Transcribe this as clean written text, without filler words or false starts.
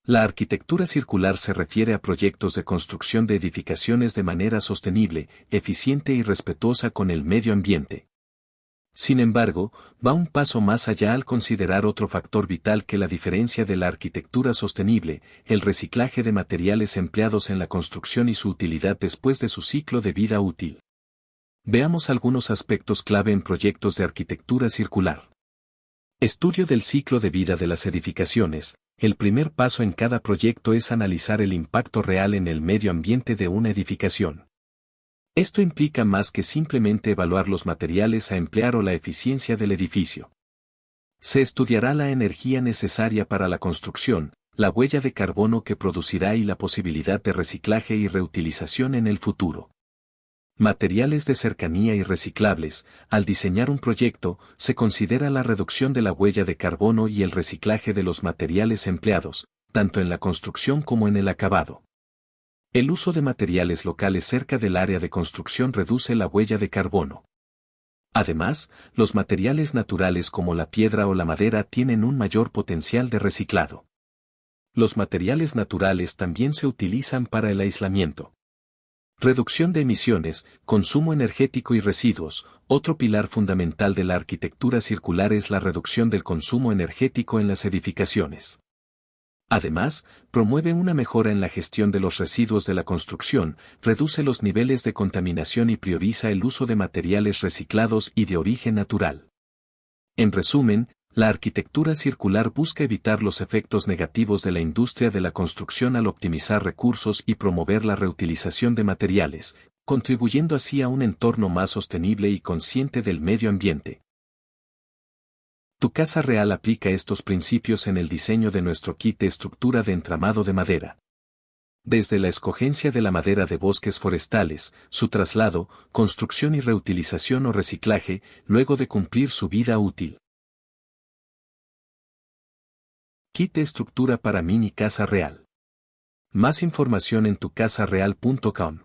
La arquitectura circular se refiere a proyectos de construcción de edificaciones de manera sostenible, eficiente y respetuosa con el medio ambiente. Sin embargo, va un paso más allá al considerar otro factor vital que la diferencia de la arquitectura sostenible, el reciclaje de materiales empleados en la construcción y su utilidad después de su ciclo de vida útil. Veamos algunos aspectos clave en proyectos de arquitectura circular. Estudio del ciclo de vida de las edificaciones. El primer paso en cada proyecto es analizar el impacto real en el medio ambiente de una edificación. Esto implica más que simplemente evaluar los materiales a emplear o la eficiencia del edificio. Se estudiará la energía necesaria para la construcción, la huella de carbono que producirá y la posibilidad de reciclaje y reutilización en el futuro. Materiales de cercanía y reciclables. Al diseñar un proyecto, se considera la reducción de la huella de carbono y el reciclaje de los materiales empleados, tanto en la construcción como en el acabado. El uso de materiales locales cerca del área de construcción reduce la huella de carbono. Además, los materiales naturales como la piedra o la madera tienen un mayor potencial de reciclado. Los materiales naturales también se utilizan para el aislamiento. Reducción de emisiones, consumo energético y residuos. Otro pilar fundamental de la arquitectura circular es la reducción del consumo energético en las edificaciones. Además, promueve una mejora en la gestión de los residuos de la construcción, reduce los niveles de contaminación y prioriza el uso de materiales reciclados y de origen natural. En resumen, la arquitectura circular busca evitar los efectos negativos de la industria de la construcción al optimizar recursos y promover la reutilización de materiales, contribuyendo así a un entorno más sostenible y consciente del medio ambiente. Tu Casa Real aplica estos principios en el diseño de nuestro kit de estructura de entramado de madera. Desde la escogencia de la madera de bosques forestales, su traslado, construcción y reutilización o reciclaje, luego de cumplir su vida útil. Kit de estructura para mini casa real. Más información en tucasareal.com.